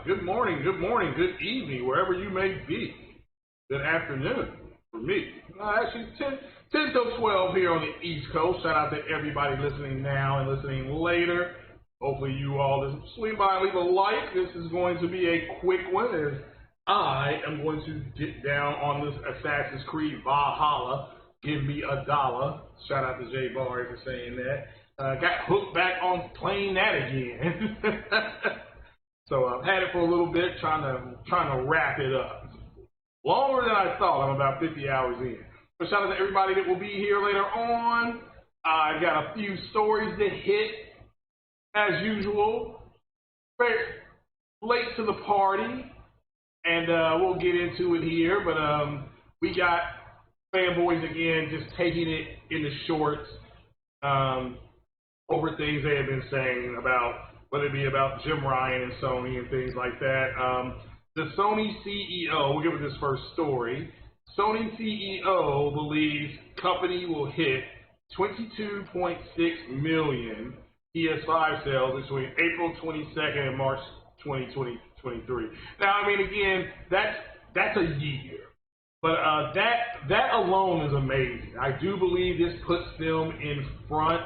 good morning, good evening, wherever you may be. Good afternoon for me. Actually, 10 till 12 here on the East Coast. Shout out to everybody listening now and listening later. Hopefully you all just swing by and leave a like. This is going to be a quick one as I am going to get down on this Assassin's Creed Valhalla. Give me $1. Shout out to Jay Barry for saying that. Got hooked back on playing that again. So I've had it for a little bit, trying to wrap it up. Longer than I thought. I'm about 50 hours in. So shout out to everybody that will be here later on. I got a few stories to hit, as usual. Very late to the party, and we'll get into it here. But we got Fanboys again, just taking it in the shorts over things they have been saying about, whether it be about Jim Ryan and Sony and things like that. The Sony CEO, we'll give it this first story. Sony CEO believes company will hit 22.6 million PS5 sales between April 22nd and March 2023. Now, I mean, again, that's a year. But that alone is amazing. I do believe this puts them in front.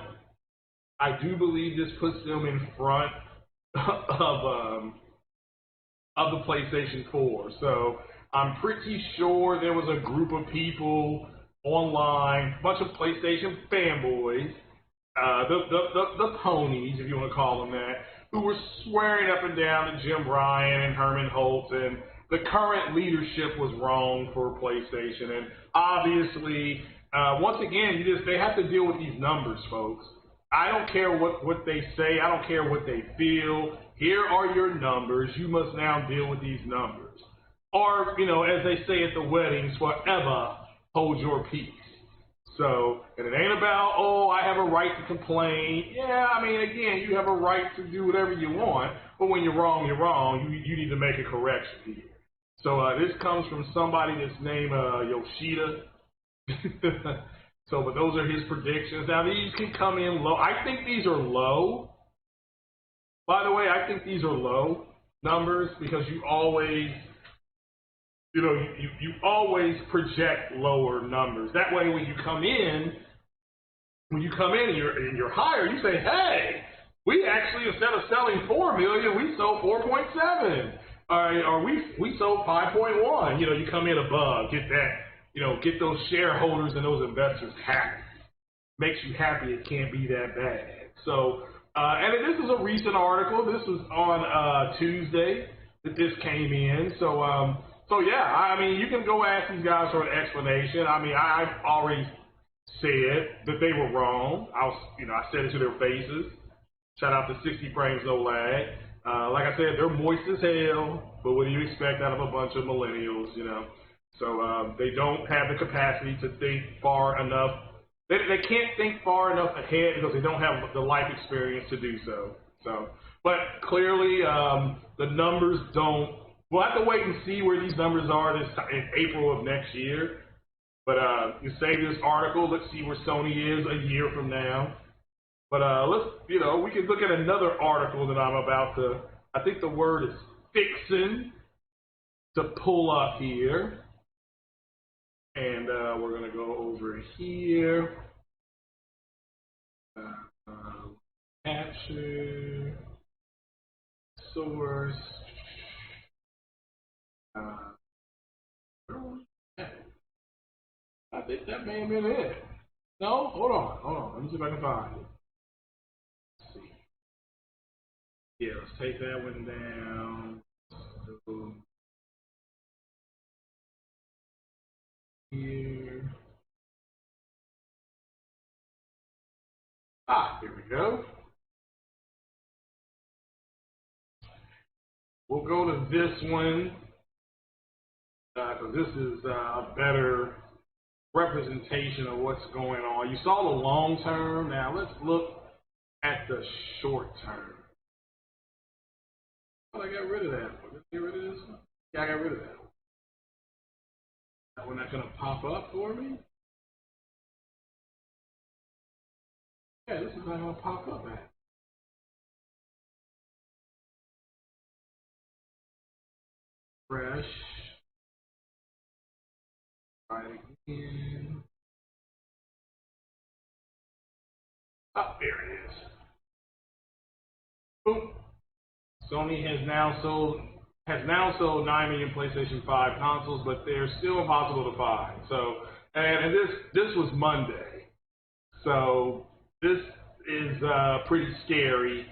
I do believe this puts them in front of the PlayStation 4. So I'm pretty sure there was a group of people online, a bunch of PlayStation fanboys, the ponies, if you want to call them that, who were swearing up and down that Jim Ryan and Herman Holtz and the current leadership was wrong for PlayStation. And obviously, once again, they have to deal with these numbers, folks. I don't care what they say. I don't care what they feel. Here are your numbers. You must now deal with these numbers. Or, as they say at the weddings, forever hold your peace. So, and it ain't about, I have a right to complain. Yeah, I mean, again, you have a right to do whatever you want, but when you're wrong, you're wrong. You need to make a correction here. So this comes from somebody that's named Yoshida. So, but those are his predictions. Now, these can come in low. I think these are low. By the way, I think these are low numbers because you always, you always project lower numbers. That way, when you come in and you're higher, you say, hey, we actually, instead of selling 4 million, we sold 4.7. Or we sold 5.1. You come in above, get that. Get those shareholders and those investors happy. Makes you happy. It can't be that bad. So, and this is a recent article. This was on Tuesday that this came in. So yeah. I mean, you can go ask these guys for an explanation. I mean, I've already said that they were wrong. I said it to their faces. Shout out to 60 frames no lag. Like I said, they're moist as hell. But what do you expect out of a bunch of millennials? So they don't have the capacity to think far enough. They can't think far enough ahead because they don't have the life experience to do so. But clearly the numbers don't. We'll have to wait and see where these numbers are in April of next year. But you save this article. Let's see where Sony is a year from now. But we can look at another article that I'm about to. I think the word is fixin' to pull up here. And we're going to go over here. Capture. Source. I think that may have been it. No? Hold on. Let me see if I can find it. Let's see. Yeah, let's take that one down. Here. Here we go. We'll go to this one because this is a better representation of what's going on. You saw the long term. Now let's look at the short term. Oh, I got rid of that one. Let's get rid of this one. Yeah, I got rid of that one. That one not going to pop up for me? Yeah, this is not going to pop up at. Fresh. Try it again. Oh, there it is. Boom. Sony has now sold 9 million PlayStation 5 consoles, but they're still impossible to find. So, and this was Monday. So this is pretty scary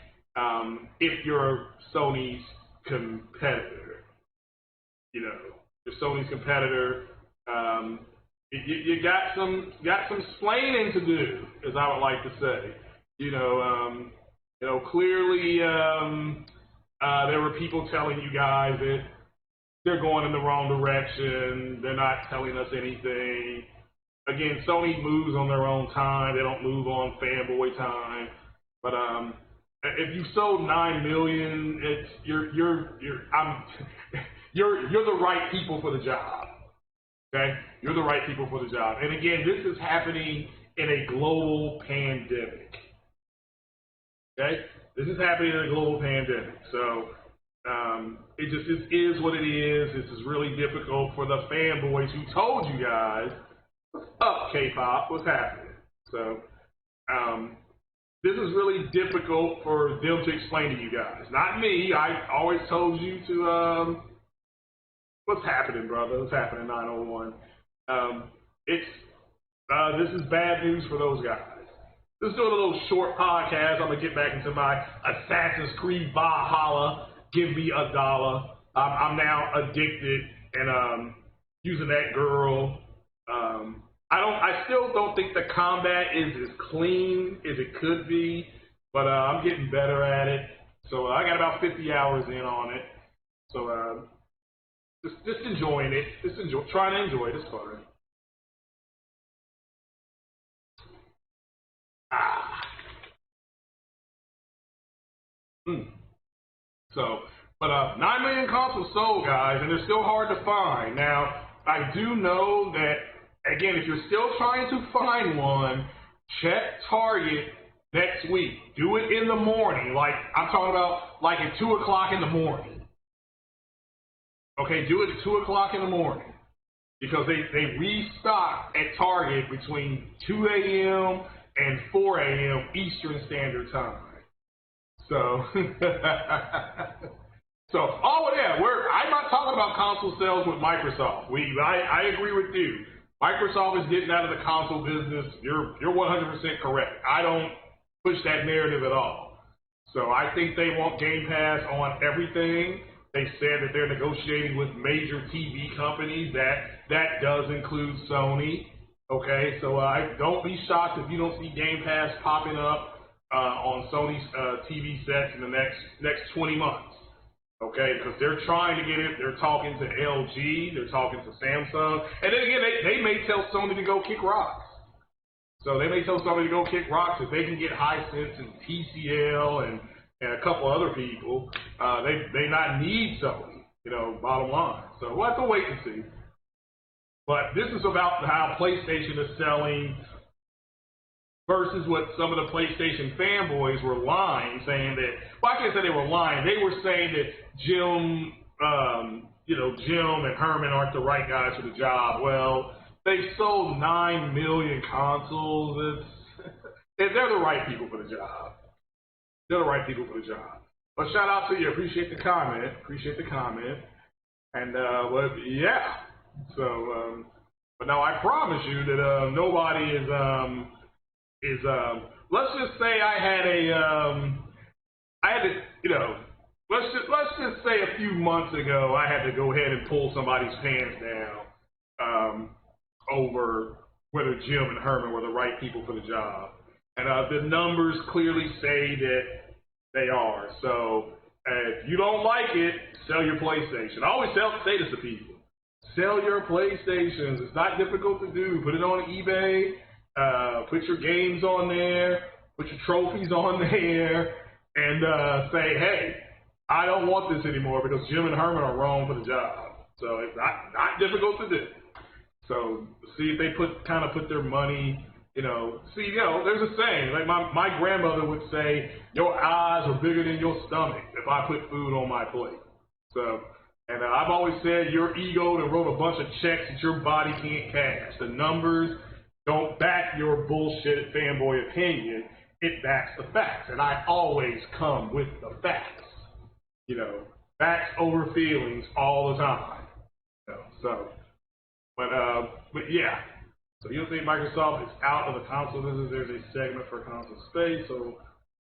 if you're Sony's competitor. You know, you're Sony's competitor. You got some explaining to do, as I would like to say. Clearly there were people telling you guys that they're going in the wrong direction. They're not telling us anything. Again, Sony moves on their own time. They don't move on fanboy time. But if you sold 9 million, you're the right people for the job. Okay, you're the right people for the job. And again, this is happening in a global pandemic. Okay, this is happening in a global pandemic. So it just is what it is. This is really difficult for the fanboys who told you guys, "What's up, K-pop? What's happening?" So this is really difficult for them to explain to you guys. Not me. I always told you to, what's happening, brother? What's happening, 901? This is bad news for those guys. Just doing a little short podcast. I'm going to get back into my Assassin's Creed Valhalla. Give me $1. I'm now addicted and using that girl. I still don't think the combat is as clean as it could be, but I'm getting better at it. So I got about 50 hours in on it. So just enjoying it. Trying to enjoy it. It's fun. So, but 9 million consoles sold, guys, and they're still hard to find. Now, I do know that, again, if you're still trying to find one, check Target next week. Do it in the morning. Like, I'm talking about like at 2 o'clock in the morning. Okay, do it at 2 o'clock in the morning. Because they restock at Target between 2 a.m. and 4 a.m. Eastern Standard Time. So, I'm not talking about console sales with Microsoft. I agree with you. Microsoft is getting out of the console business. You're 100% correct. I don't push that narrative at all. So I think they want Game Pass on everything. They said that they're negotiating with major TV companies. That does include Sony. Okay, so don't be shocked if you don't see Game Pass popping up on Sony's TV sets in the next 20 months. Okay, because they're trying to get it. They're talking to LG. They're talking to Samsung. And then again, they may tell Sony to go kick rocks. So they may tell Sony to go kick rocks if they can get Hisense and TCL and a couple other people. They not need Sony, bottom line. So we'll have to wait and see. But this is about how PlayStation is selling versus what some of the PlayStation fanboys were lying, saying that, well, I can't say they were lying. They were saying that Jim and Herman aren't the right guys for the job. Well, they sold 9 million consoles. They're the right people for the job. They're the right people for the job. But shout out to you. Appreciate the comment. And, yeah. So, but now I promise you that nobody is let's just say let's just say a few months ago I had to go ahead and pull somebody's pants down over whether Jim and Herman were the right people for the job. And the numbers clearly say that they are. So if you don't like it, sell your PlayStation. I always say this to people. Sell your PlayStations. It's not difficult to do. Put it on eBay. Put your games on there. Put your trophies on there. And say, hey, I don't want this anymore because Jim and Herman are wrong for the job. So it's not difficult to do. So see if they put their money, there's a saying, like my grandmother would say, your eyes are bigger than your stomach if I put food on my plate. So And I've always said your ego that wrote a bunch of checks that your body can't cash. The numbers don't back your bullshit fanboy opinion. It backs the facts. And I always come with the facts. You know, facts over feelings all the time. You know, so, but yeah. So you don't think Microsoft is out of the console business? There's a segment for console space. So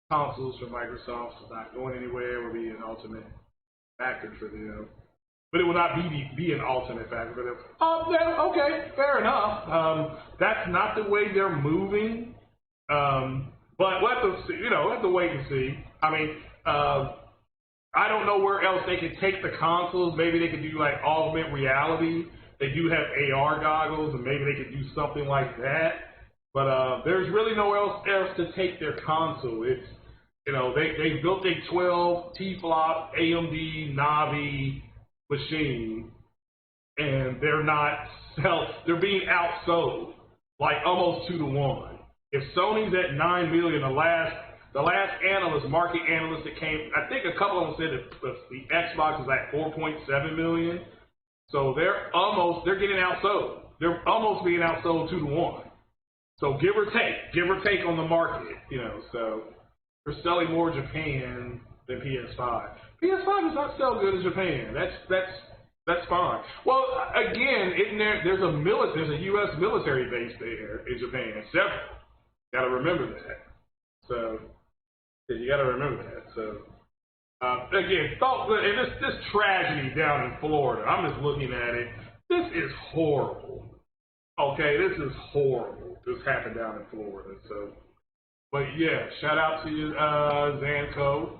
consoles from Microsoft is not going anywhere. Will be an ultimate factor for them. But it will not be an alternate factor for them. Oh, okay, fair enough. That's not the way they're moving. But we'll have to see, we'll have to wait and see. I mean, I don't know where else they could take the consoles. Maybe they could do like augmented reality. They do have AR goggles, and maybe they could do something like that. But there's really nowhere else to take their console. It's, they built a 12 T-flop AMD Navi machine, and they're being outsold like almost 2-to-1. If Sony's at 9 million, the last market analyst that came, I think a couple of them said that the Xbox is at 4.7 million. So they're getting outsold. They're almost being outsold 2-to-1. So give or take on the market, so they're selling more Japan than PS5. PS5 does not sell good in Japan. That's fine. Well, again, there's a U.S. military base there in Japan. Several. Got to remember that. So you got to remember that. So again, this tragedy down in Florida. I'm just looking at it. This is horrible. Okay, this is horrible. This happened down in Florida. So, but yeah, shout out to you, Zanco.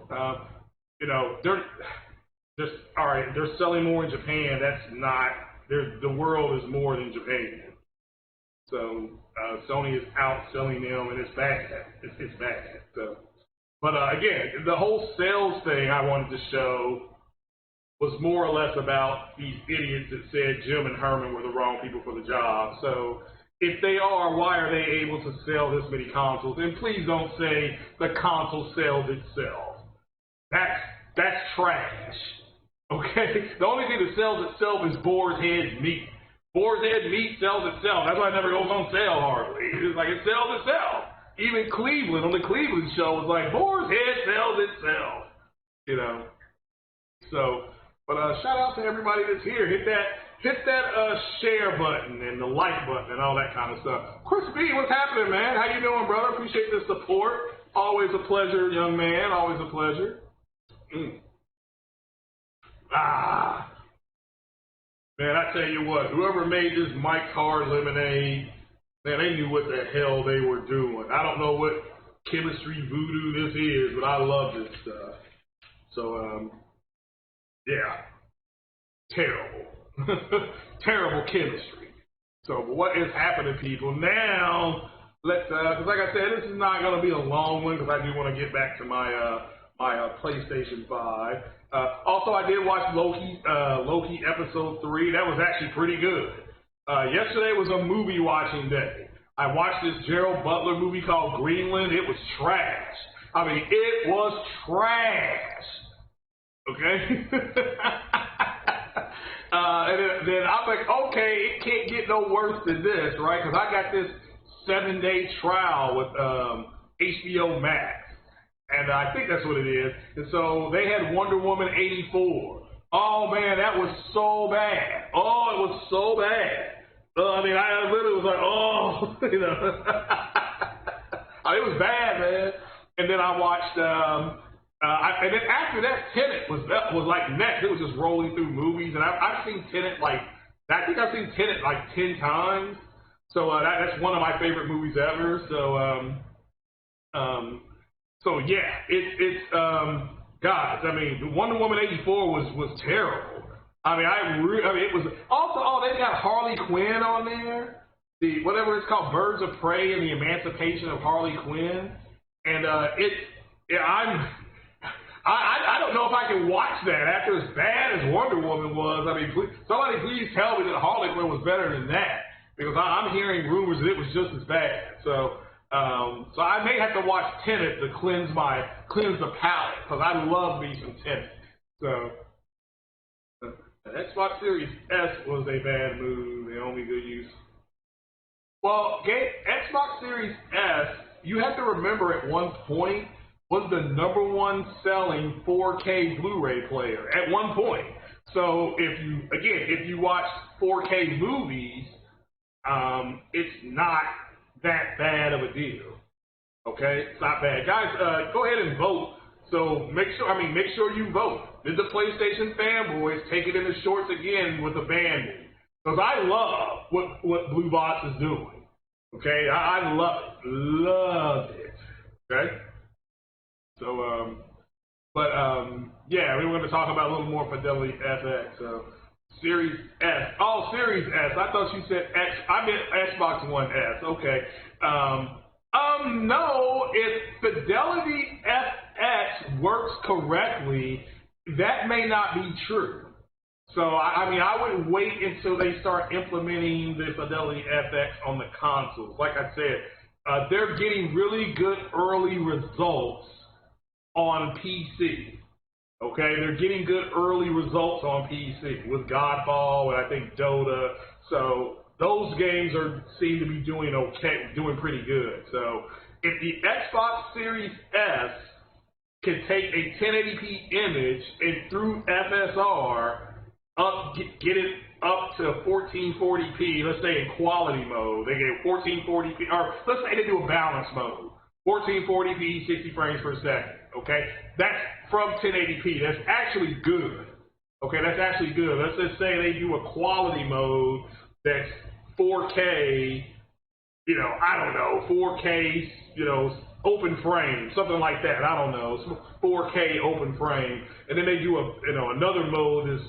They're selling more in Japan. That's not. The world is more than Japan. So Sony is outselling them, and it's bad. It's bad. So, but again, the whole sales thing I wanted to show was more or less about these idiots that said Jim and Herman were the wrong people for the job. So if they are, why are they able to sell this many consoles? And please don't say the console sells itself. That's trash. Okay? The only thing that sells itself is Boar's Head meat. Boar's Head meat sells itself. That's why it never goes on sale hardly. It's like it sells itself. Even Cleveland, on the Cleveland show, was like, Boar's Head sells itself. So, but shout out to everybody that's here. Hit that share button and the like button and all that kind of stuff. Chris B, what's happening, man? How you doing, brother? Appreciate the support. Always a pleasure, young man. Always a pleasure. Man, I tell you what, whoever made this Mike Card lemonade, man, they knew what the hell they were doing. I don't know what chemistry voodoo this is, but I love this stuff. So, yeah, terrible. Terrible chemistry. So what is happening, people? Now, because like I said, this is not going to be a long one because I do want to get back to my PlayStation 5. Also, I did watch Loki episode 3. That was actually pretty good. Yesterday was a movie watching day. I watched this Gerald Butler movie called Greenland. It was trash. I mean, it was trash. Okay? And then I'm like, okay, it can't get no worse than this, right? Because I got this 7-day trial with HBO Max. And I think that's what it is. And so they had Wonder Woman 84. Oh, man, that was so bad. Oh, it was so bad. I mean, I literally was like, oh, it was bad, man. And then I watched, and then after that, Tenet was like next. It was just rolling through movies. And I've seen Tenet I think I've seen Tenet like 10 times. So that's one of my favorite movies ever. So yeah, it's guys. I mean, Wonder Woman 84 was terrible. I mean, it was also. Oh, they got Harley Quinn on there. The whatever it's called, Birds of Prey and the Emancipation of Harley Quinn. And I don't know if I can watch that after as bad as Wonder Woman was. I mean, somebody please tell me that Harley Quinn was better than that because I'm hearing rumors that it was just as bad. So I may have to watch Tenet to cleanse the palate because I love me some Tenet. So, The Xbox Series S was a bad move. The only good use. Well, Xbox Series S, you have to remember at one point was the #1 selling 4K Blu-ray player at one point. So if you watch 4K movies, it's not that bad of a deal. Okay, it's not bad, guys. Go ahead and vote. So make sure you vote. Did the PlayStation fanboys take it in the shorts again with a ban? Because I love what Blue Box is doing. Okay, I love it. Okay, so yeah, we were going to talk about a little more Fidelity FX. So Series S. Oh, Series S. I thought you said X. I meant Xbox One S. Okay. No. If Fidelity FX works correctly, that may not be true. So, I would wait until they start implementing the Fidelity FX on the consoles. Like I said, they're getting really good early results on PC. Okay, they're getting good early results on PC with Godfall and I think Dota. So those games seem to be doing okay, doing pretty good. So if the Xbox Series S can take a 1080p image and through FSR get it up to 1440p, let's say in quality mode, they get 1440p, or let's say they do a balance mode, 1440p, 60 frames per second. Okay, that's from 1080p. That's actually good. Okay, that's actually good. Let's just say they do a quality mode that's 4K, I don't know, 4K, open frame, something like that. I don't know, 4K open frame, and then they do another mode is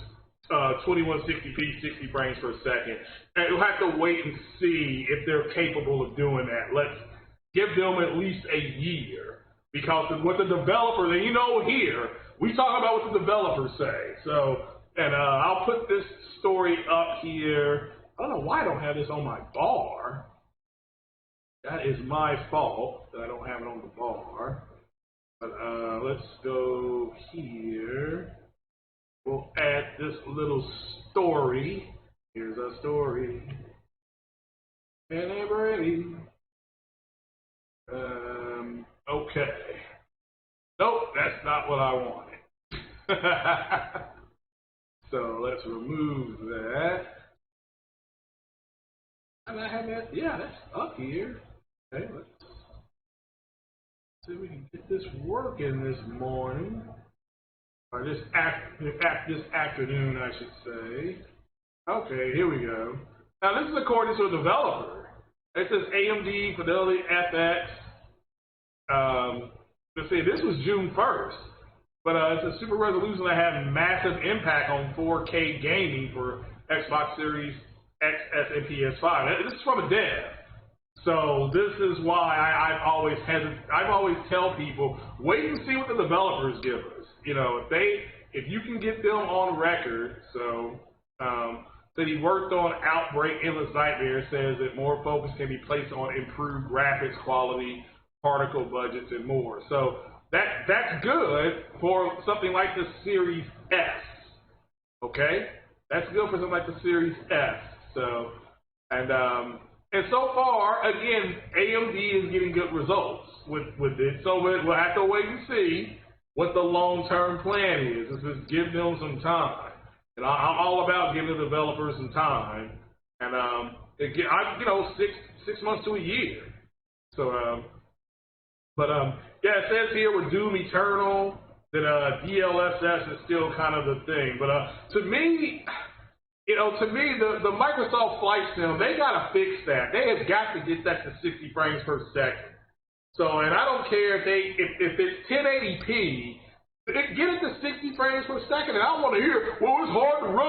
2160p, 60 frames per second. And you'll have to wait and see if they're capable of doing that. Let's give them at least a year. Because what the developers, and here, we talk about what the developers say. So, and I'll put this story up here. I don't know why I don't have this on my bar. That is my fault that I don't have it on the bar. But let's go here. We'll add this little story. Here's a story. And I'm ready. Okay. Nope, that's not what I wanted. So let's remove that. And I have that, yeah, that's up here. Okay, let's see if we can get this working this morning. Or this afternoon, I should say. Okay, here we go. Now this is according to a developer. It says AMD FidelityFX. Let's see, this was June 1st, but it's a super resolution that had massive impact on 4K gaming for Xbox Series X, S, and PS5. This is from a dev. So this is why I've always tell people, wait and see what the developers give us. If you can get them on record, that he worked on Outbreak Endless Nightmare, says that more focus can be placed on improved graphics quality, particle budgets, and more. So that's good for something like the Series S. Okay, that's good for something like the Series S. So and so far, again, AMD is getting good results with it. So we'll have to wait and see what the long-term plan is. Let's just give them some time. And I'm all about giving the developers some time. And six months to a year. So yeah, it says here with Doom Eternal that DLSS is still kind of the thing. But to me, the Microsoft Flight Sim, they gotta fix that. They have got to get that to 60 frames per second. So, and I don't care if it's 1080p, get it to 60 frames per second. And I don't want to hear, well, it's hard to run.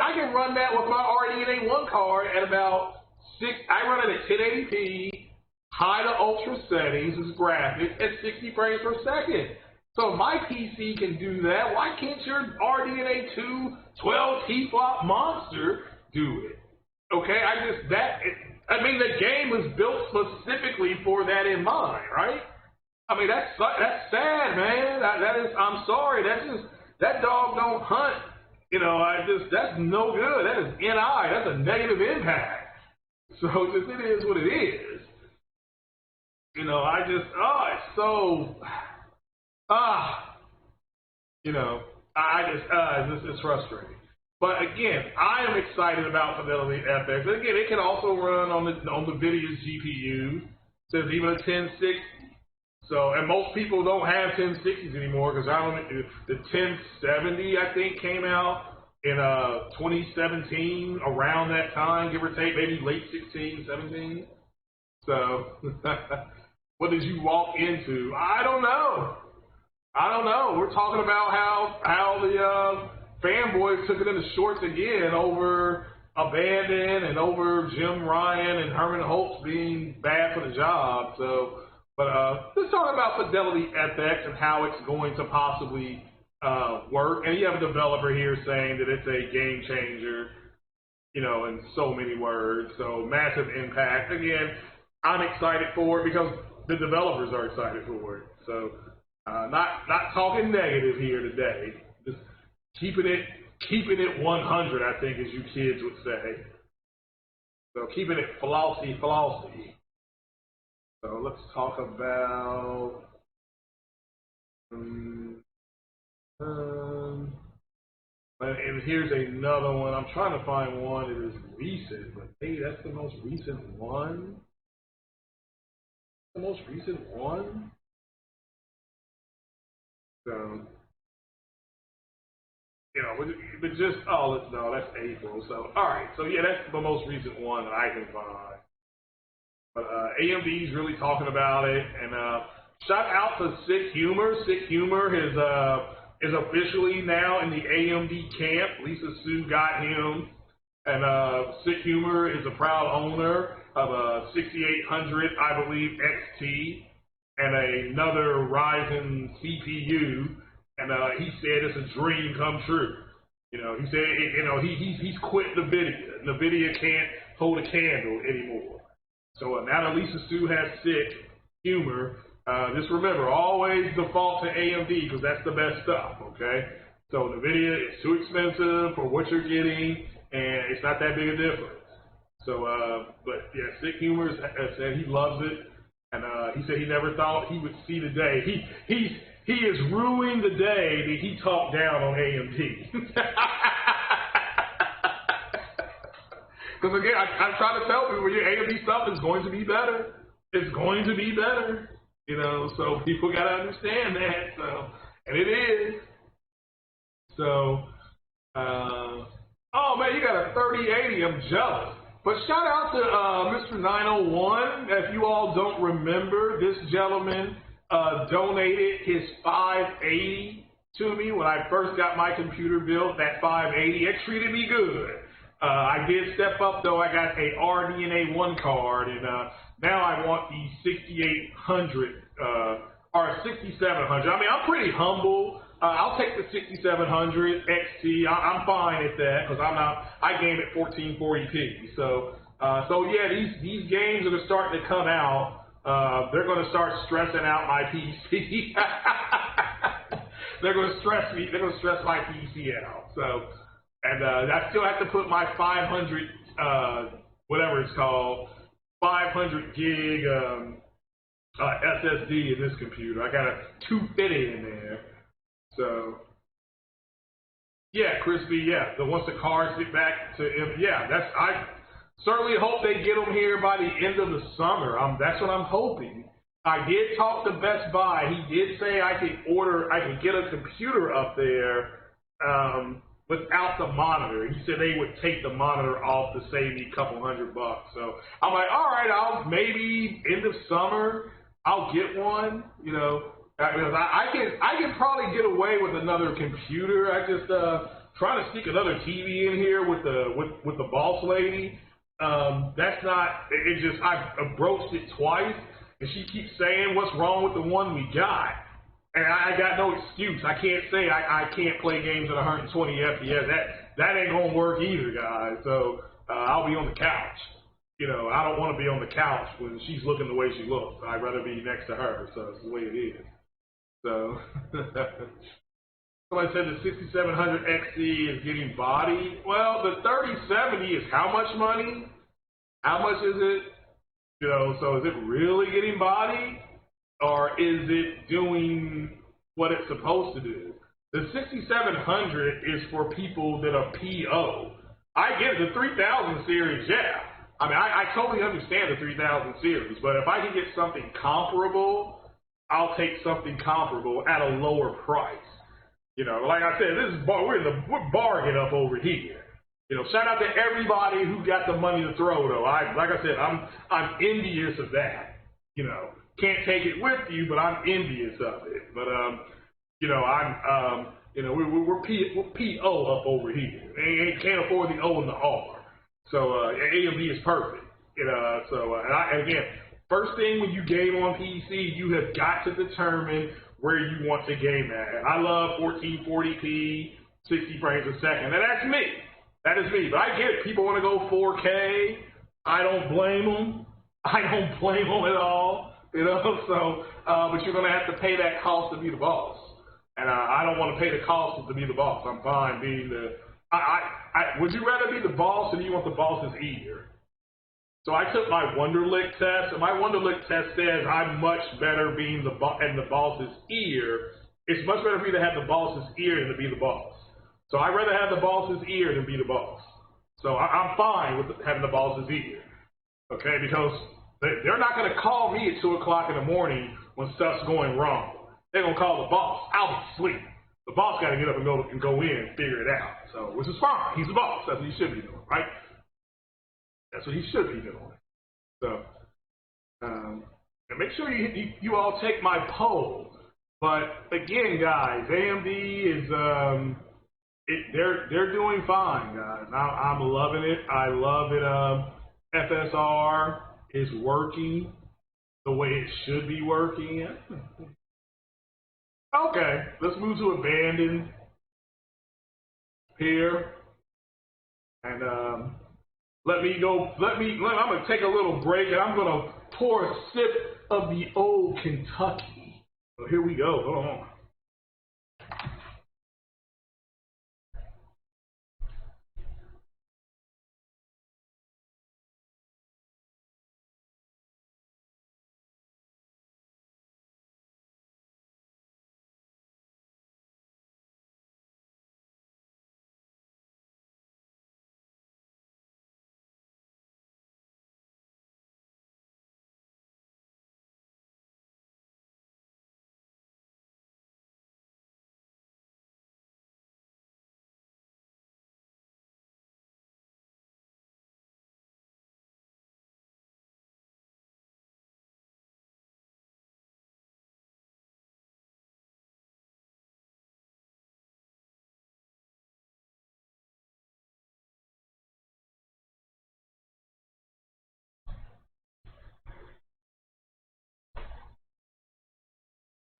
I can run that with my RDNA 1 card at about 6. I run it at 1080p, high to ultra settings, is graphics, at 60 frames per second. So if my PC can do that, why can't your RDNA 2 12 T-flop monster do it? Okay, the game was built specifically for that in mind, right? I mean, that's sad, man. I'm sorry. That dog don't hunt You know, that's no good. That is NI. That's a negative impact. So just it is what it is. You know, it's so, you know, it's frustrating. But again, I am excited about FidelityFX. Again, it can also run on the NVIDIA's GPU. Says even a 1060. So, and most people don't have 1060s anymore because the 1070 I think came out in 2017, around that time, give or take, maybe late 16, 17. So, what did you walk into? I don't know. We're talking about how the Fanboys took it in the shorts again over Abandon and over Jim Ryan and Herman Holtz being bad for the job. So, but let's talk about FidelityFX and how it's going to possibly work. And you have a developer here saying that it's a game changer, you know, in so many words. So massive impact. Again, I'm excited for it because the developers are excited for it. So not talking negative here today. Just keeping it 100, I think, as you kids would say. So keeping it flossy. So let's talk about and here's another one. I'm trying to find one that is recent, but hey, that's the most recent one. The most recent one. So, you know, but just no, that's April. So, all right. So yeah, that's the most recent one that I can find. But AMD's really talking about it, and shout out to Sick Humor. Sick Humor is officially now in the AMD camp. Lisa Su got him, and Sick Humor is a proud owner of a 6800, I believe, XT, and another Ryzen CPU. And he said it's a dream come true. You know, he said, he's quit NVIDIA. NVIDIA can't hold a candle anymore. So now that Lisa Su has Sick Humor, just remember, always default to AMD because that's the best stuff, okay? So NVIDIA is too expensive for what you're getting, and it's not that big a difference. So, but yeah, Sick Humor said he loves it, and he said he never thought he would see the day. He is ruining the day that he talked down on AMD. Because again, I try to tell people your AMD stuff is going to be better. It's going to be better, you know. So people got to understand that. So, and it is. So, oh man, you got a 3080. I'm jealous. But shout out to Mr. 901. If you all don't remember, this gentleman donated his 580 to me when I first got my computer built. That 580, it treated me good. I did step up though. I got a RDNA 1 card, and now I want the 6800 or 6700. I mean, I'm pretty humble. I'll take the 6700 XT. I'm fine at that because I game at 1440p. So yeah, these games that are starting to come out, they're going to start stressing out my PC. They're going to stress me. They're going to stress my PC out. So. And I still have to put my 500, whatever it's called, 500 gig SSD in this computer. I got a 250 in there. So, yeah, Crispy, yeah. Once the cards get back to him, yeah, I certainly hope they get them here by the end of the summer. That's what I'm hoping. I did talk to Best Buy. He did say I could get a computer up there, without the monitor. He said they would take the monitor off to save me a couple $100. So I'm like, all right, I'll maybe end of summer I'll get one. You know, because I can probably get away with another computer. I just trying to sneak another TV in here with the boss lady. That's not. It just I broached it twice, and she keeps saying what's wrong with the one we got. And I got no excuse. I can't say I can't play games at 120 FPS. That ain't gonna work either, guys. So I'll be on the couch. You know, I don't want to be on the couch when she's looking the way she looks. I'd rather be next to her. So it's the way it is. So Somebody said the 6700 XE is getting bodied. Well, the 3070 is how much money? How much is it? You know, so is it really getting bodied? Or is it doing what it's supposed to do? The 6700 is for people that are PO. I get it, the 3000 series, yeah. I mean, I totally understand the 3000 series, but if I can get something comparable, I'll take something comparable at a lower price. You know, like I said, we're bargain up over here. You know, shout out to everybody who got the money to throw, though. Like I said, I'm envious of that. You know, can't take it with you, but I'm envious of it. But you know, we're PO up over here. They can't afford the O and the R. So AMD is perfect. You know, so and again, first thing when you game on PC, you have got to determine where you want to game at. I love 1440p, 60 frames a second, and that's me. That is me. But I get it. People want to go 4K. I don't blame them. I don't blame them at all. You know, so but you're gonna have to pay that cost to be the boss, and I don't want to pay the cost to be the boss. I'm fine being the. Would you rather be the boss, or do you want the boss's ear? So I took my Wonderlic test, and my Wonderlic test says I'm much better being the boss's ear. It's much better for me to have the boss's ear than to be the boss. So I'd rather have the boss's ear than be the boss. So I'm fine with having the boss's ear, okay? Because they're not going to call me at 2 o'clock in the morning when stuff's going wrong. They're going to call the boss. I'll be asleep. The boss got to get up and go in and figure it out. So, which is fine. He's the boss. That's what he should be doing, right? That's what he should be doing. So, and make sure you all take my poll. But again, guys, AMD is they're doing fine, guys. I'm loving it. I love it. FSR is working the way it should be working. Okay, let's move to abandon here, and I'm gonna take a little break, and I'm gonna pour a sip of the old Kentucky. So here we go. Hold on.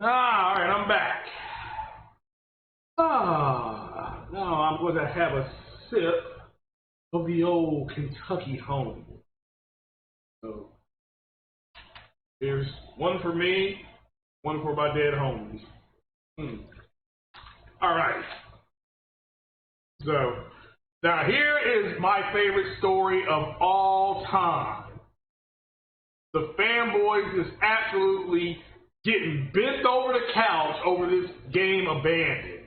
All right, I'm back. Now I'm going to have a sip of the old Kentucky home. So here's one for me, one for my dead homies. All right. So now here is my favorite story of all time. The Fanboys is absolutely getting bent over the couch over this game Abandoned.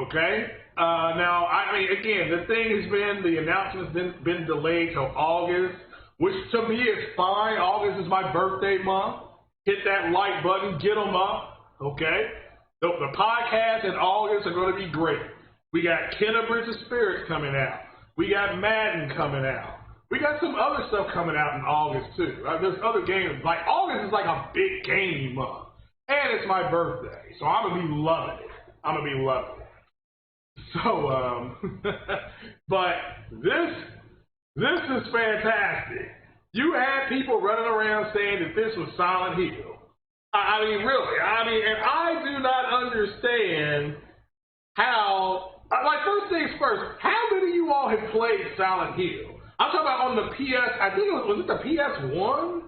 Okay? Now, I mean, again, the thing has been, the announcement's been delayed till August, which to me is fine. August is my birthday month. Hit that like button, get them up. Okay? The podcasts in August are going to be great. We got Kenna Bridge of Spirits coming out. We got Madden coming out. We got some other stuff coming out in August, too. There's other games. Like, August is like a big gaming month. And it's my birthday. So I'm going to be loving it. I'm going to be loving it. So, but this is fantastic. You had people running around saying that this was Silent Hill. I mean, really. I mean, and I do not understand how, like, first things first, how many of you all have played Silent Hill? I'm talking about on the PS, I think was it the PS1?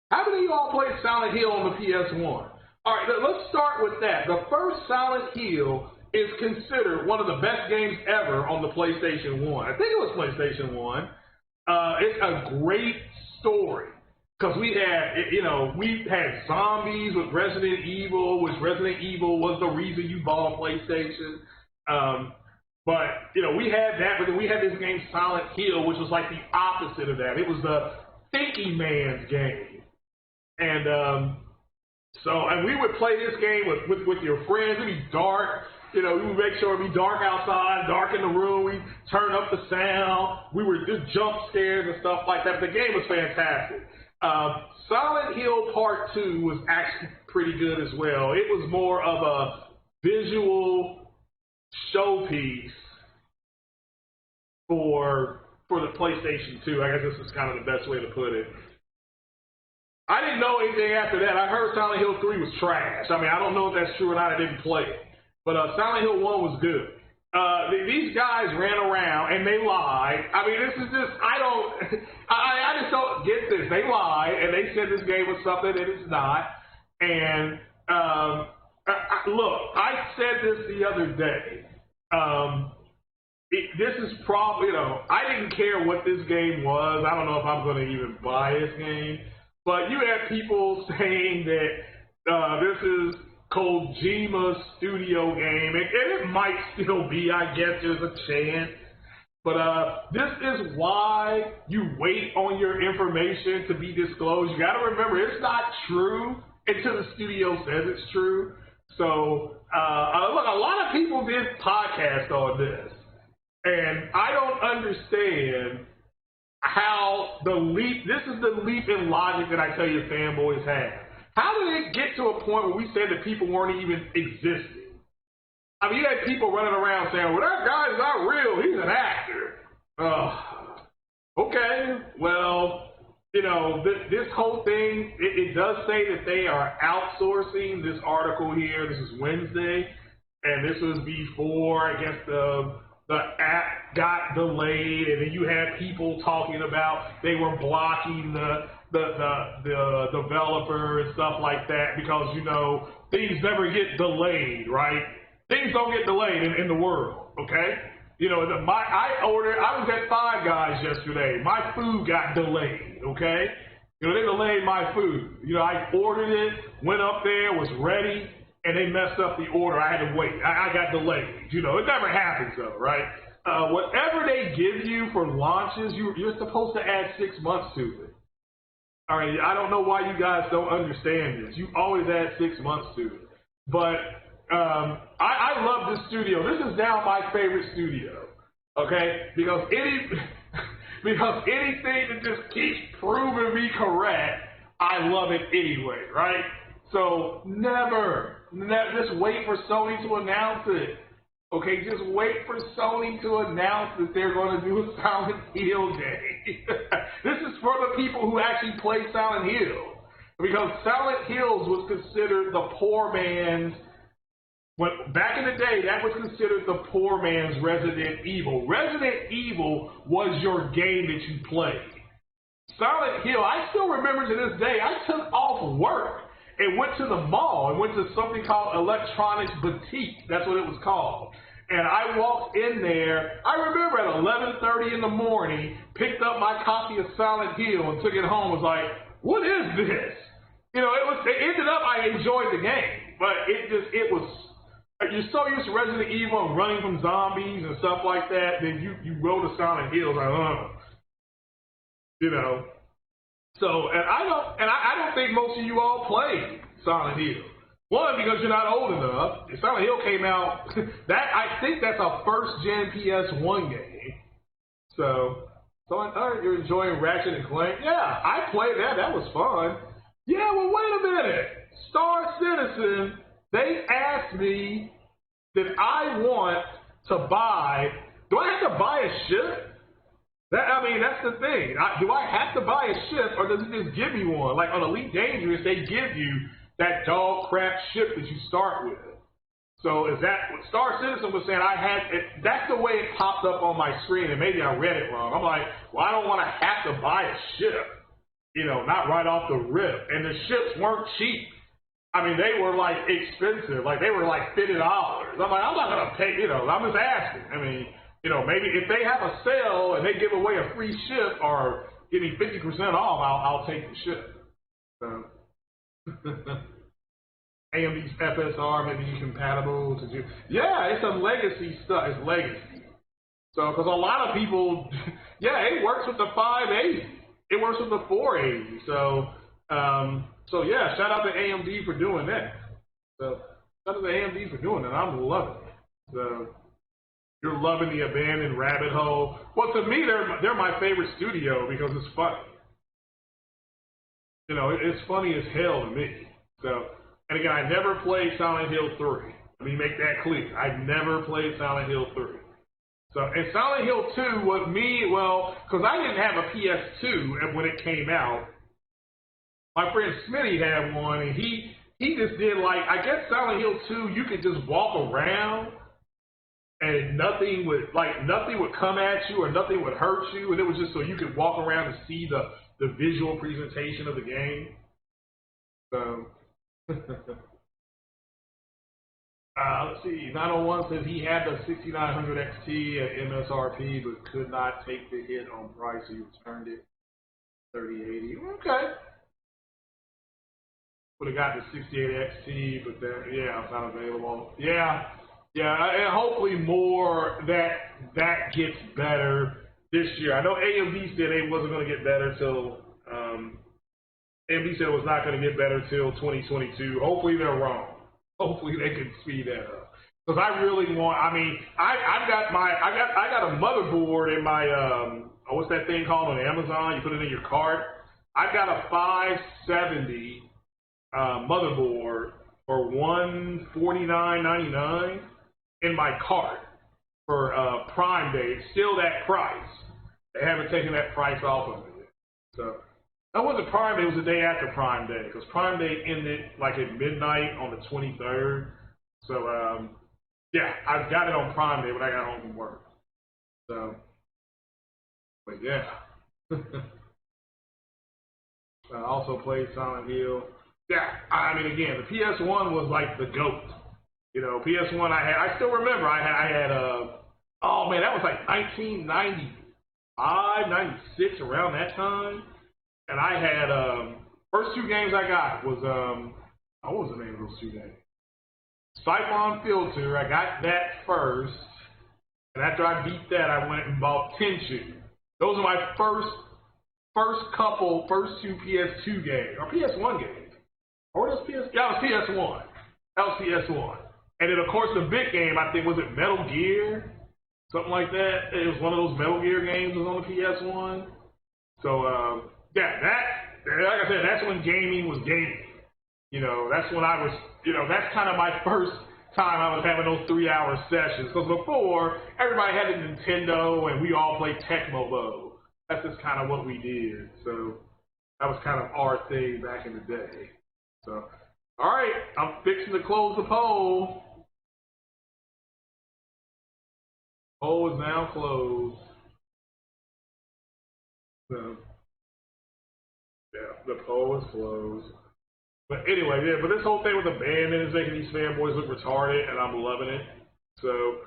How many of you all played Silent Hill on the PS1? All right, let's start with that. The first Silent Hill is considered one of the best games ever on the PlayStation 1. I think it was PlayStation 1. It's a great story. Because we had zombies with Resident Evil, which Resident Evil was the reason you bought a PlayStation. But we had that, but then we had this game Silent Hill, which was like the opposite of that. It was the thinking man's game. And and we would play this game with your friends. It'd be dark. We would make sure it'd be dark outside, dark in the room. We turn up the sound. We were just jump scares and stuff like that. But the game was fantastic. Silent Hill Part 2 was actually pretty good as well. It was more of a visual showpiece for the PlayStation 2. I guess this is kind of the best way to put it. I didn't know anything after that. I heard Silent Hill 3 was trash. I mean, I don't know if that's true or not. I didn't play it. But Silent Hill 1 was good. These guys ran around and they lied. I mean, this is just, I just don't get this. They lied and they said this game was something that it's not. And look, I said this the other day. This is probably, I didn't care what this game was. I don't know if I'm going to even buy this game. But you had people saying that this is Kojima's studio game, and it might still be, I guess there's a chance. But this is why you wait on your information to be disclosed. You got to remember, it's not true until the studio says it's true. So, look, a lot of people did podcasts on this, and I don't understand how this is the leap in logic that I tell you fanboys have. How did it get to a point where we said that people weren't even existing? I mean, you had people running around saying, well, that guy's not real, he's an actor. Okay, well, this whole thing, it does say that they are outsourcing this article here. This is Wednesday, and this was before, I guess, the app got delayed, and then you had people talking about they were blocking the developer and stuff like that because, things never get delayed, right? Things don't get delayed in the world, okay? I was at Five Guys yesterday. My food got delayed, okay? They delayed my food. I ordered it, went up there, was ready, and they messed up the order. I had to wait. I got delayed. It never happens though, right? Whatever they give you for launches, you're supposed to add 6 months to it. All right, I don't know why you guys don't understand this. You always add 6 months to it. But I love this studio. This is now my favorite studio, okay? Because anything that just keeps proving me correct, I love it anyway, right? So just wait for Sony to announce it. Okay, just wait for Sony to announce that they're going to do a Silent Hill game. This is for the people who actually play Silent Hill. Because Silent Hills was considered the poor man's, back in the day, that was considered the poor man's Resident Evil. Resident Evil was your game that you played. Silent Hill, I still remember to this day, I took off work and went to the mall and went to something called Electronics Boutique. That's what it was called. And I walked in there, I remember at 11:30 in the morning, picked up my copy of Silent Hill and took it home, was like, what is this? It ended up, I enjoyed the game, but you're so used to Resident Evil and running from zombies and stuff like that, then you go to Silent Hill, like, So, and I don't think most of you all played Silent Hill. One, because you're not old enough. Silent Hill came out, I think that's a first-gen PS1 game. So you're enjoying Ratchet and Clank? Yeah, I played that. That was fun. Yeah, well, wait a minute. Star Citizen, they asked me that I want to buy, do I have to buy a ship? That's the thing. Do I have to buy a ship, or does it just give me one? Like on Elite Dangerous, they give you that dog crap ship that you start with. So is that what Star Citizen was saying? That's the way it popped up on my screen, and maybe I read it wrong. I'm like, well, I don't want to have to buy a ship, not right off the rip. And the ships weren't cheap. They were like expensive. Like they were like $50. I'm like, I'm not gonna pay. I'm just asking. I mean, maybe if they have a sale and they give away a free ship or give me 50% off, I'll take the ship. So. AMD's FSR may be compatible to do. Yeah, it's a legacy stuff. It's legacy. So, because a lot of people, yeah, it works with the 580. It works with the 480. So yeah, shout out to AMD for doing that. So, shout out to AMD for doing that. I'm loving it. So, you're loving the abandoned rabbit hole. Well, to me, they're my favorite studio because it's funny. It's funny as hell to me. So, and again, I never played Silent Hill 3. Let me make that clear. I never played Silent Hill 3. So, and Silent Hill 2 was me, because I didn't have a PS2 when it came out. My friend Smitty had one, and he just did I guess Silent Hill 2, you could just walk around, and nothing would come at you or nothing would hurt you, and it was just so you could walk around and see the visual presentation of the game. So. Let's see. 901 says he had the 6900 XT at MSRP, but could not take the hit on price, so he returned it 3080. Okay. Would have got the 68 XT, but then it's not available. Yeah, and hopefully more that gets better this year. I know AMD said it wasn't going to get better till. AMD said it was not going to get better till 2022. Hopefully they're wrong. Hopefully they can speed that up. Because I really want. I mean, I got a motherboard in my what's that thing called on Amazon? You put it in your cart. I've got a 570 motherboard for $149.99 in my cart for Prime Day. It's still that price. They haven't taken that price off of it. So. That wasn't Prime Day, it was the day after Prime Day, because Prime Day ended at midnight on the 23rd. So, yeah, I got it on Prime Day when I got home from work. So, but yeah. I also played Silent Hill. Yeah, I mean, again, the PS1 was like the GOAT. PS1 I still remember, I had oh man, that was like 1995, 96, around that time. And I had, first two games I got was, what was the name of those two games? Siphon Filter, I got that first. And after I beat that, I went and bought Tenchu. Those are my first two PS2 games, or PS1 games. Or was PS, yeah, it was PS1. That was PS1. And then, of course, the big game, I think, was it Metal Gear? Something like that. It was one of those Metal Gear games that was on the PS1. So, yeah, like I said, that's when gaming was gaming. That's when I was, that's kind of my first time I was having those 3-hour sessions. Because before, everybody had a Nintendo and we all played Tecmo Bowl. That's just kind of what we did. So that was kind of our thing back in the day. So, all right, I'm fixing to close the poll. Poll is now closed. So. Yeah, the poll is closed. But anyway, yeah, but this whole thing with abandon is making these fanboys look retarded, and I'm loving it. So,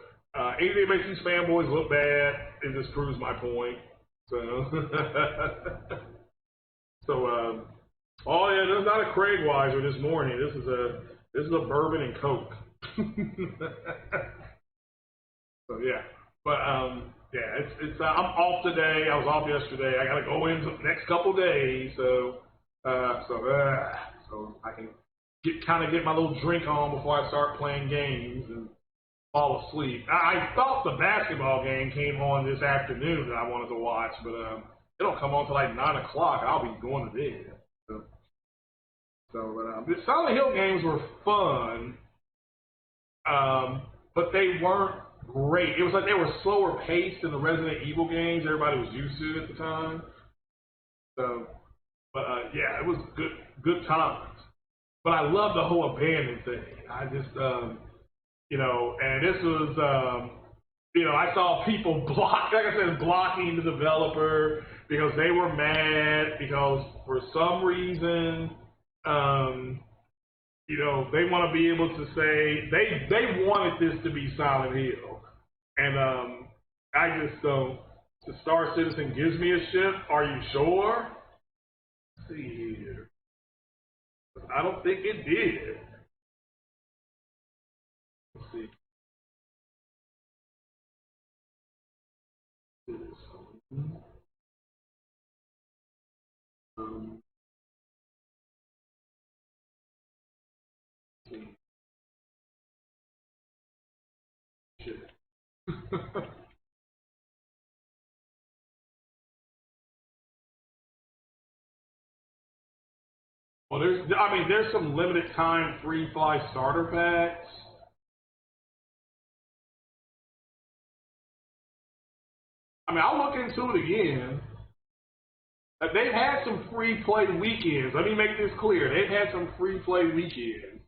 anything that makes these fanboys look bad, it just proves my point. So, oh yeah, there's not a Craig Weiser this morning. This is a bourbon and Coke. So yeah, but yeah, it's I'm off today. I was off yesterday. I gotta go in the next couple days, so I can get my little drink on before I start playing games and fall asleep. I thought the basketball game came on this afternoon that I wanted to watch, but it don't come on till like 9 o'clock. I'll be going to bed. The Silent Hill games were fun, but they weren't great. It was like they were slower paced than the Resident Evil games everybody was used to at the time. So, but yeah, it was good times. But I love the whole abandoned thing. I just, and this was, I saw people blocking the developer because they were mad because for some reason, You know, they want to be able to say they wanted this to be Silent Hill, and I just don't. The Star Citizen gives me a ship. Are you sure? Let's see here. I don't think it did. Let's see. Um, shit. Well, there's some limited time free fly starter packs. I mean, I'll look into it again. They've had some free play weekends. Let me make this clear. They've had some free play weekends.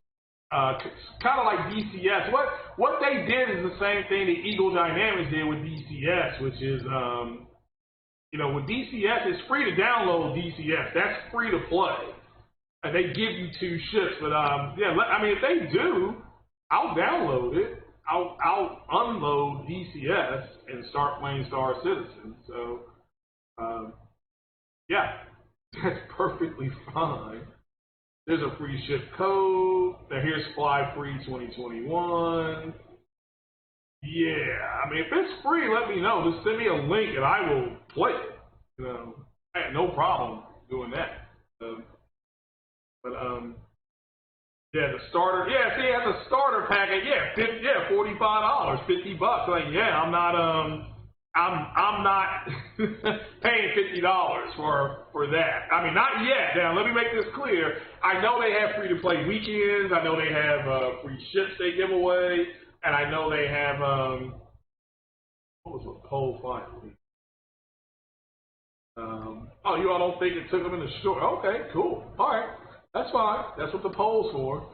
Kind of like DCS. What they did is the same thing that Eagle Dynamics did with DCS, which is, you know, with DCS, it's free to download DCS. That's free to play. And they give you 2 ships. But, yeah, I mean, if they do, I'll download it. I'll unload DCS and start playing Star Citizen. So, yeah, that's perfectly fine. There's a free ship code. Here's Fly Free 2021. Yeah, I mean, if it's free, let me know. Just send me a link and I will play it. You know, I had no problem doing that. But yeah, the starter. Yeah, see, as a starter packet, yeah, $45, $50. Like, yeah, I'm not paying $50 for that. I mean, not yet. Now, let me make this clear. I know they have free to play weekends. I know they have free ships they give away, and I know they have what was the poll finally? Oh, you all don't think it took them in the store? Okay, cool. All right, that's fine. That's what the poll's for.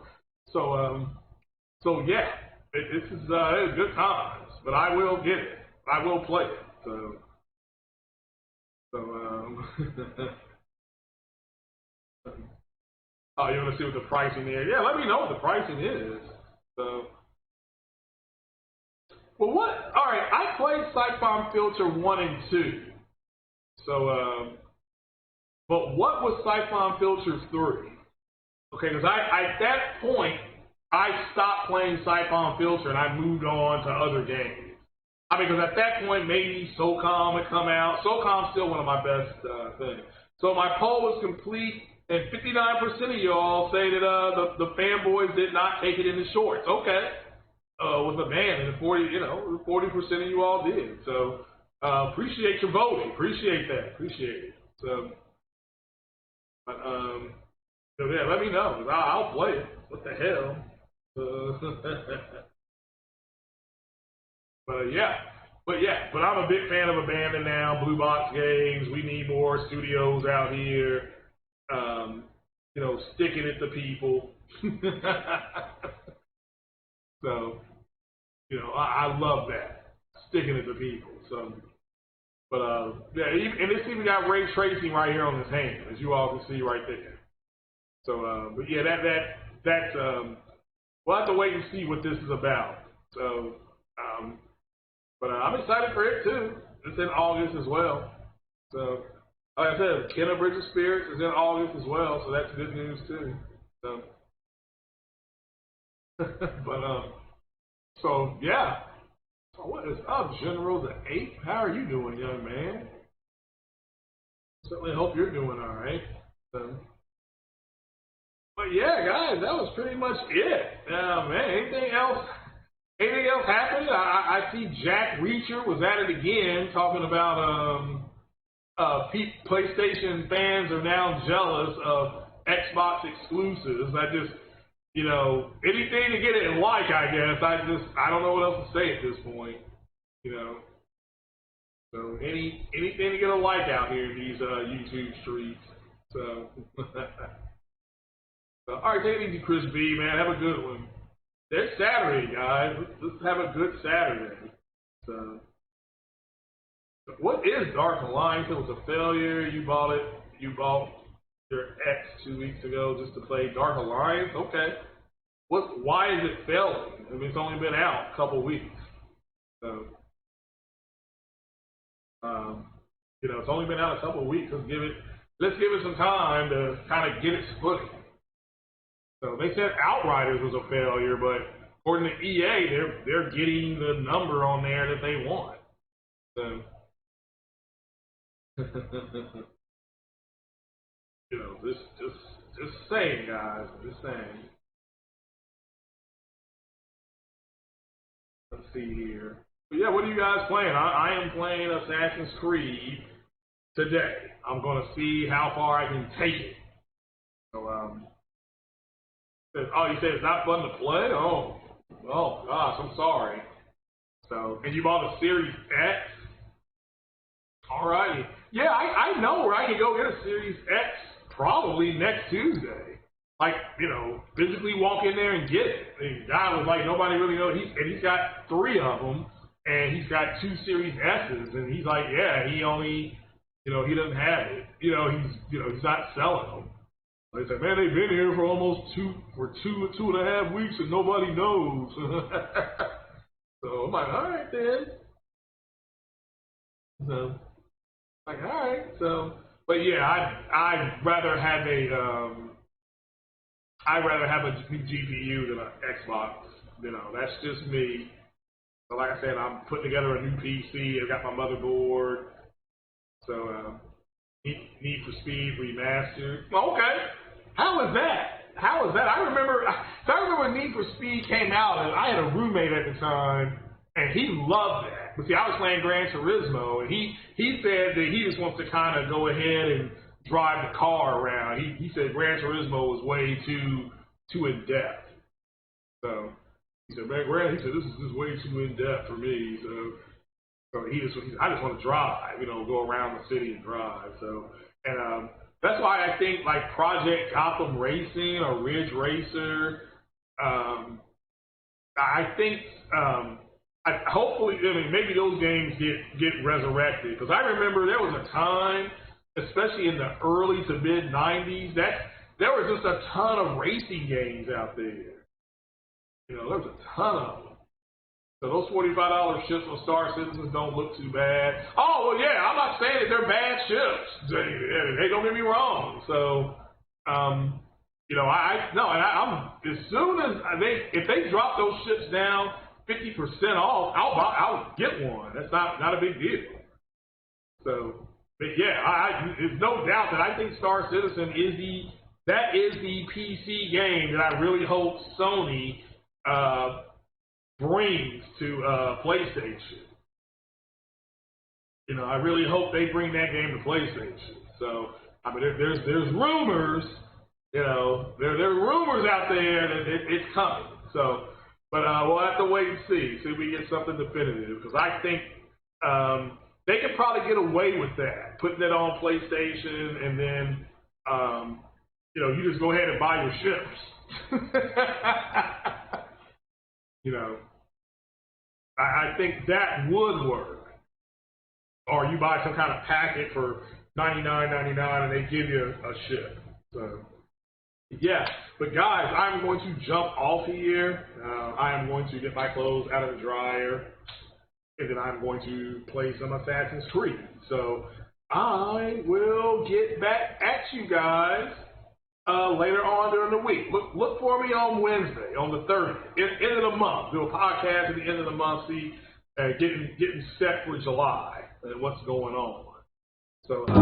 So yeah, this is good times. But I will get it. I will play it. So oh, you want to see what the pricing is? Yeah, let me know what the pricing is. So, well, what? All right, I played Siphon Filter 1 and 2. So, but what was Siphon Filter 3? Okay, because at that point, I stopped playing Siphon Filter and I moved on to other games. I mean, because at that point, maybe SOCOM had come out. SOCOM's still one of my best things. So my poll was complete, and 59% of y'all say that the Fanboys did not take it in the shorts. Okay, with a ban, and 40% of you all did. So appreciate your voting. Appreciate that. Appreciate it. So, but, so yeah, let me know. I'll play it. What the hell? But I'm a big fan of Abandon now, Blue Box Games. We need more studios out here, sticking it to people. So, I love that, sticking it to people. So, but yeah, and it's even got ray tracing right here on this hand, as you all can see right there. So, but yeah, that's we'll have to wait and see what this is about. So, but I'm excited for it too. It's in August as well. So, like I said, Kenna Bridge of Spirits is in August as well, so that's good news too. So, but so yeah. So what is up, General the Ape? How are you doing, young man? Certainly hope you're doing all right. So, but yeah, guys, that was pretty much it. Man, anything else? Anything else happened? I see Jack Reacher was at it again, talking about PlayStation fans are now jealous of Xbox exclusives. I just, anything to get it like, I guess. I don't know what else to say at this point. So anything to get a like out here in these YouTube streets. So, so all right, take it easy, Chris B, man. Have a good one. It's Saturday, guys. Let's have a good Saturday. So, what is Dark Alliance? It was a failure. You bought it. You bought your X 2 weeks ago just to play Dark Alliance. Okay. why is it failing? I mean, it's only been out a couple weeks. So, it's only been out a couple weeks. Let's give it some time to kind of get its footing. So they said Outriders was a failure, but according to EA, they're getting the number on there that they want. So, just saying, guys, just saying. Let's see here. But yeah, what are you guys playing? I am playing Assassin's Creed today. I'm gonna see how far I can take it. So you said it's not fun to play? Oh gosh, I'm sorry. So, and you bought a Series X? Alrighty. Yeah, I know where I can go get a Series X probably next Tuesday. Like, physically walk in there and get it. The guy was like, nobody really knows. He's got 3 of them, and he's got 2 Series S's, and he's like, yeah, he only, he doesn't have it. He's not selling them. They said, man, they've been here for almost 2.5 weeks, and nobody knows. So I'm like, all right then. So, like, all right. So, but yeah, I'd rather have a new GPU than an Xbox. That's just me. So like I said, I'm putting together a new PC. I've got my motherboard. So Need for Speed Remastered. Okay. How is that? I remember when Need for Speed came out, and I had a roommate at the time, and he loved that. But see, I was playing Gran Turismo, and he said that he just wants to kind of go ahead and drive the car around. He said Gran Turismo was way too in depth. So he said, man, this is just way too in depth for me. So I just want to drive, go around the city and drive. So, and that's why I think like Project Gotham Racing or Ridge Racer, I think hopefully, maybe those games get resurrected, because I remember there was a time, especially in the early to mid '90s, that there was just a ton of racing games out there. There was a ton of them. So those $45 ships on Star Citizens don't look too bad. Oh, well, yeah, I'm not saying that they're bad ships. Hey, don't get me wrong. So, I'm as soon as if they drop those ships down 50% off, I'll get one. That's not a big deal. So, but yeah, there's no doubt that I think Star Citizen is the PC game that I really hope Sony brings to PlayStation. I really hope they bring that game to PlayStation. So, I mean, there's rumors, there are rumors out there that it's coming. So, but we'll have to wait and see if we get something definitive, because I think they could probably get away with that, putting it on PlayStation, and then you just go ahead and buy your ships. I think that would work. Or you buy some kind of packet for $99.99 and they give you a ship. So, yeah. But guys, I'm going to jump off here. I am going to get my clothes out of the dryer, and then I'm going to play some Assassin's Creed. So I will get back at you guys later on during the week. Look for me on Wednesday, on the 30th, end of the month. Do a podcast at the end of the month, see, getting set for July and what's going on. So, guys,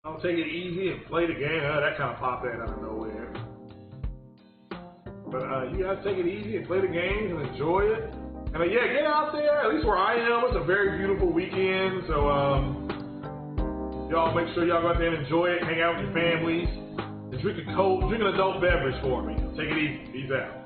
I'll take it easy and play the game. That kind of popped out of nowhere. But you guys take it easy and play the games and enjoy it. And yeah, get out there. At least where I am, it's a very beautiful weekend. So y'all make sure y'all go out there and enjoy it, hang out with your families, and drink an adult beverage for me. Take it easy. Peace out.